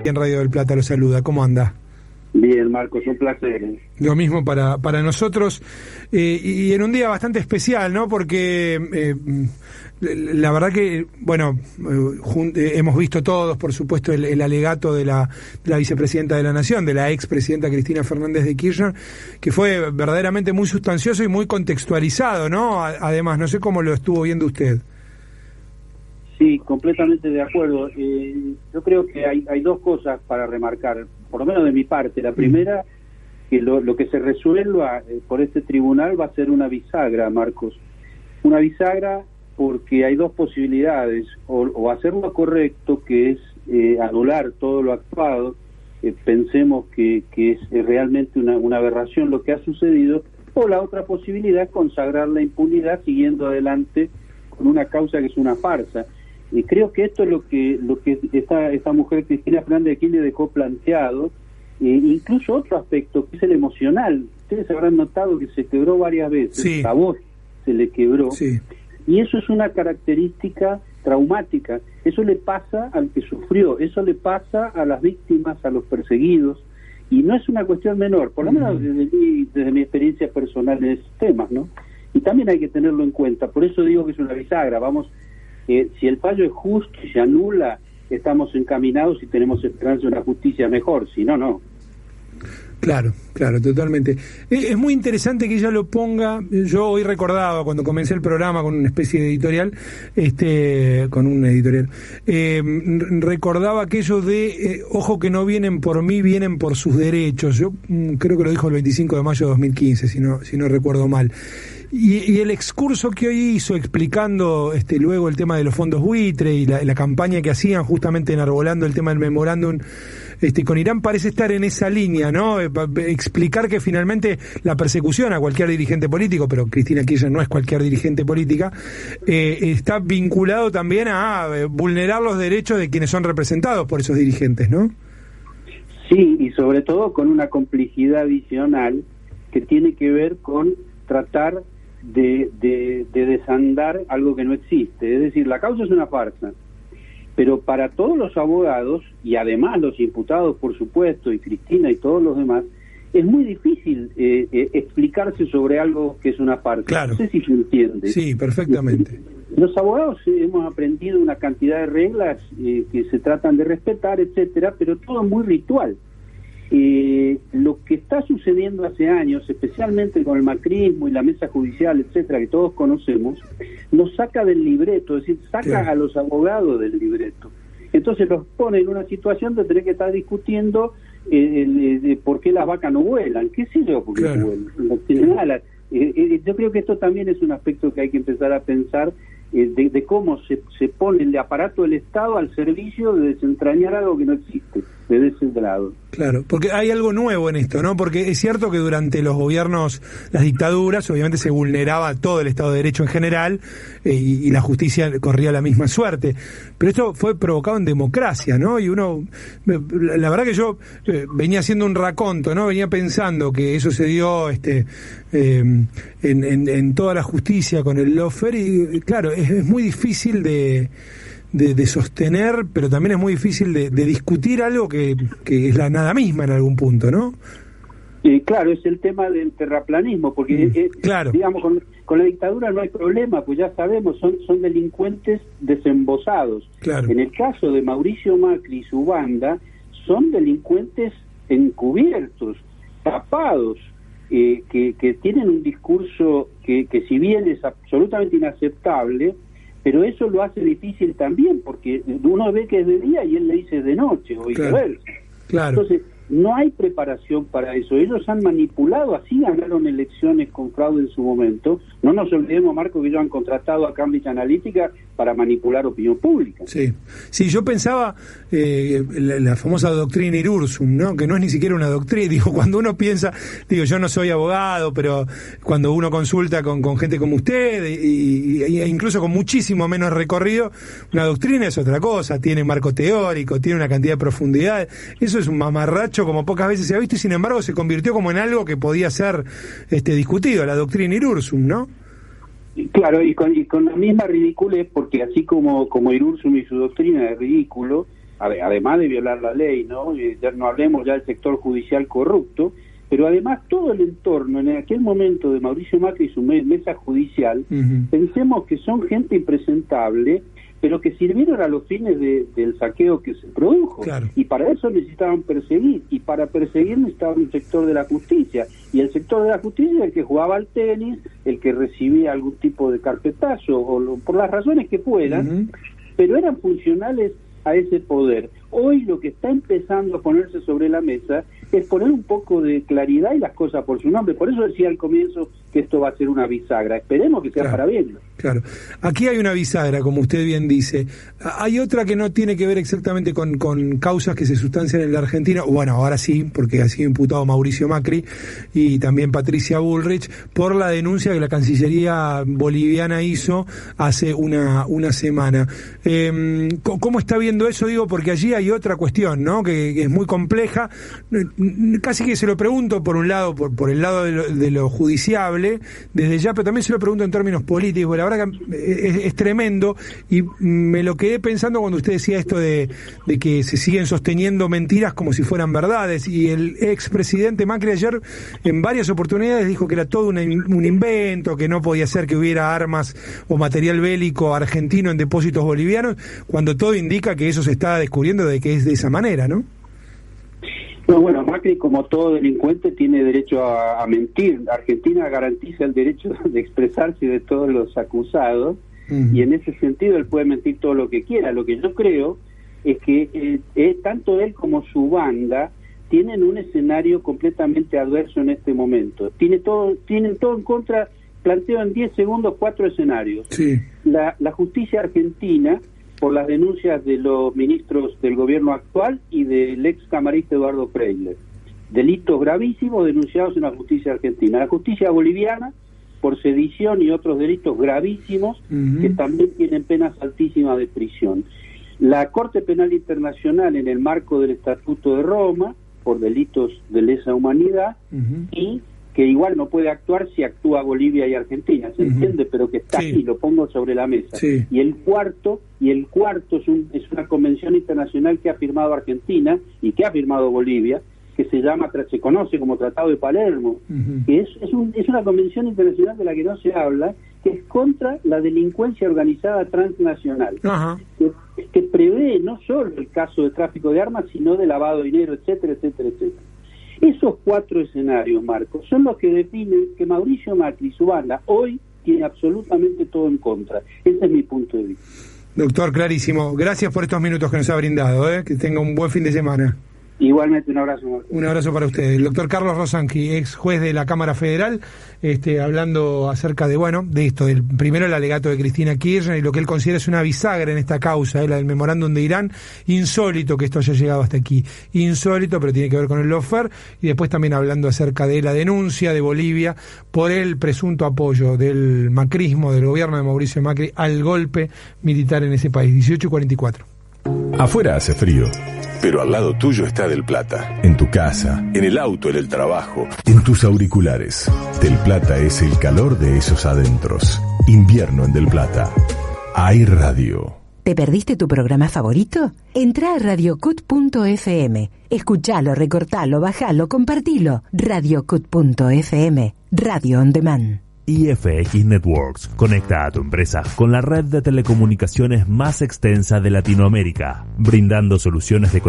En Radio del Plata lo saluda, ¿cómo anda? Bien, Marcos, un placer. Lo mismo para nosotros, y en un día bastante especial, ¿no? Porque la verdad que, bueno, hemos visto todos, por supuesto, el alegato de la vicepresidenta de la Nación, de la expresidenta Cristina Fernández de Kirchner, que fue verdaderamente muy sustancioso y muy contextualizado, ¿no? Además, no sé cómo lo estuvo viendo usted. Sí, completamente de acuerdo. Yo creo que hay dos cosas para remarcar, por lo menos de mi parte. La primera, que lo que se resuelva por este tribunal va a ser una bisagra, Marcos. Una bisagra porque hay dos posibilidades, o hacer lo correcto, que es anular todo lo actuado, pensemos que es realmente una aberración lo que ha sucedido, o la otra posibilidad es consagrar la impunidad siguiendo adelante con una causa que es una farsa. Y creo que esto es lo que esta mujer Cristina Fernández de Kirchner dejó planteado, incluso otro aspecto que es el emocional. Ustedes habrán notado que se quebró varias veces, sí. La voz se le quebró, sí. Y eso es una característica traumática. Eso le pasa al que sufrió, eso le pasa a las víctimas, a los perseguidos, y no es una cuestión menor, por lo menos desde mi experiencia personal en esos temas, ¿no? Y también hay que tenerlo en cuenta, por eso digo que es una bisagra. Vamos, si el fallo es justo y se anula, estamos encaminados y tenemos esperanza de una justicia mejor, si no, no. Claro, totalmente. Es muy interesante que ella lo ponga. Yo hoy recordaba, cuando comencé el programa con una especie de editorial, recordaba aquello de, ojo que no vienen por mí, vienen por sus derechos. Yo creo que lo dijo el 25 de mayo de 2015, si no recuerdo mal. Y el excurso que hoy hizo explicando luego el tema de los fondos buitre y la campaña que hacían justamente enarbolando el tema del memorándum con Irán parece estar en esa línea, ¿no? Explicar que finalmente la persecución a cualquier dirigente político, pero Cristina Kirchner no es cualquier dirigente política, está vinculado también a vulnerar los derechos de quienes son representados por esos dirigentes, ¿no? Sí, y sobre todo con una complejidad adicional que tiene que ver con tratar de desandar algo que no existe. Es decir, la causa es una farsa, pero para todos los abogados, y además los imputados, por supuesto, y Cristina y todos los demás, es muy difícil explicarse sobre algo que es una farsa. Claro. No sé si se entiende. Sí, perfectamente. Los abogados hemos aprendido una cantidad de reglas que se tratan de respetar, etcétera, pero todo es muy ritual. Lo que está sucediendo hace años, especialmente con el macrismo y la mesa judicial, etcétera, que todos conocemos, nos saca del libreto, es decir, saca claro. a los abogados del libreto. Entonces los pone en una situación de tener que estar discutiendo por qué las vacas no vuelan, qué sé yo, porque claro. no vuelan, no tienen alas. Yo creo que esto también es un aspecto que hay que empezar a pensar, de cómo se pone el aparato del Estado al servicio de desentrañar algo que no existe, de ese grado. Claro, porque hay algo nuevo en esto, ¿no? Porque es cierto que durante los gobiernos, las dictaduras, obviamente se vulneraba todo el Estado de Derecho en general, y la justicia corría la misma suerte. Pero esto fue provocado en democracia, ¿no? Y uno, la verdad que yo venía haciendo un raconto, ¿no? Venía pensando que eso se dio en toda la justicia con el lawfare, y claro, es muy difícil de sostener, pero también es muy difícil de discutir algo que es la nada misma en algún punto, ¿no? Claro, es el tema del terraplanismo, porque claro. digamos, con la dictadura no hay problema, pues ya sabemos, son delincuentes desembosados. Claro. En el caso de Mauricio Macri y su banda, son delincuentes encubiertos, tapados, que tienen un discurso que si bien es absolutamente inaceptable, pero eso lo hace difícil también, porque uno ve que es de día y él le dice de noche, o viceversa. Claro. Entonces, no hay preparación para eso. Ellos han manipulado, así ganaron elecciones con fraude en su momento. No nos olvidemos, Marco, que ellos han contratado a Cambridge Analytica para manipular opinión pública. Sí, yo pensaba la famosa doctrina Irursum, ¿no? Que no es ni siquiera una doctrina. Digo, cuando uno piensa, yo no soy abogado, pero cuando uno consulta con gente como usted, e incluso con muchísimo menos recorrido, una doctrina es otra cosa, tiene marco teórico, tiene una cantidad de profundidad. Eso es un mamarracho como pocas veces se ha visto, y sin embargo se convirtió como en algo que podía ser discutido, la doctrina Irursum, ¿no? Claro, y con la misma ridiculez, porque así como Irursum y su doctrina es ridículo, además de violar la ley, ¿no? Ya no hablemos ya del sector judicial corrupto, pero además todo el entorno, en aquel momento de Mauricio Macri y su mesa judicial, pensemos que son gente impresentable, pero que sirvieron a los fines del saqueo que se produjo. Claro. Y para eso necesitaban perseguir, y para perseguir necesitaban un sector de la justicia, y el sector de la justicia es el que jugaba al tenis, el que recibía algún tipo de carpetazo, o por las razones que puedan, pero eran funcionales a ese poder. Hoy lo que está empezando a ponerse sobre la mesa es poner un poco de claridad y las cosas por su nombre. Por eso decía al comienzo que esto va a ser una bisagra. Esperemos que sea para bien. Claro. Aquí hay una bisagra, como usted bien dice. Hay otra que no tiene que ver exactamente con causas que se sustancian en la Argentina. Bueno, ahora sí, porque ha sido imputado Mauricio Macri y también Patricia Bullrich por la denuncia que la Cancillería boliviana hizo hace una semana. ¿Cómo está viendo eso? Digo, porque allí hay otra cuestión, ¿no? Que es muy compleja. Casi que se lo pregunto por un lado, por el lado de lo judiciable, desde ya, pero también se lo pregunto en términos políticos. La verdad que es tremendo, y me lo quedé pensando cuando usted decía esto de que se siguen sosteniendo mentiras como si fueran verdades, y el expresidente Macri ayer en varias oportunidades dijo que era todo un invento, que no podía ser que hubiera armas o material bélico argentino en depósitos bolivianos, cuando todo indica que eso se está descubriendo de que es de esa manera, ¿no? No, bueno, Macri, como todo delincuente, tiene derecho a mentir. Argentina garantiza el derecho de expresarse de todos los acusados, y en ese sentido él puede mentir todo lo que quiera. Lo que yo creo es que tanto él como su banda tienen un escenario completamente adverso en este momento. Tienen todo en contra. Planteo en 10 segundos 4 escenarios. Sí. La justicia argentina, por las denuncias de los ministros del gobierno actual y del ex camarista Eduardo Freyler. Delitos gravísimos denunciados en la justicia argentina. La justicia boliviana, por sedición y otros delitos gravísimos, que también tienen penas altísimas de prisión. La Corte Penal Internacional, en el marco del Estatuto de Roma, por delitos de lesa humanidad, y que igual no puede actuar si actúa Bolivia y Argentina, ¿se entiende? Pero que está aquí, lo pongo sobre la mesa. Sí. Y el cuarto es una convención internacional que ha firmado Argentina y que ha firmado Bolivia, que se conoce como Tratado de Palermo, que es una convención internacional de la que no se habla, que es contra la delincuencia organizada transnacional, que prevé no solo el caso de tráfico de armas, sino de lavado de dinero, etcétera, etcétera, etcétera. Esos 4 escenarios, Marcos, son los que definen que Mauricio Macri y su banda hoy tiene absolutamente todo en contra. Ese es mi punto de vista. Doctor, clarísimo. Gracias por estos minutos que nos ha brindado. Que tenga un buen fin de semana. Igualmente, un abrazo, Marcos. Un abrazo para usted. El doctor Carlos Rosanqui, ex juez de la Cámara Federal, hablando acerca de esto, del primero el alegato de Cristina Kirchner y lo que él considera es una bisagra en esta causa, la del memorándum de Irán. Insólito que esto haya llegado hasta aquí. Insólito, pero tiene que ver con el lawfare. Y después también hablando acerca de la denuncia de Bolivia por el presunto apoyo del macrismo, del gobierno de Mauricio Macri, al golpe militar en ese país. 18:44. Afuera hace frío, pero al lado tuyo está Del Plata. En tu casa, en el auto, en el trabajo, en tus auriculares. Del Plata es el calor de esos adentros. Invierno en Del Plata. Hay radio. ¿Te perdiste tu programa favorito? Entrá a radiocut.fm. Escuchalo, recortalo, bajalo, compartilo. radiocut.fm. Radio on demand. IFX Networks conecta a tu empresa con la red de telecomunicaciones más extensa de Latinoamérica, brindando soluciones de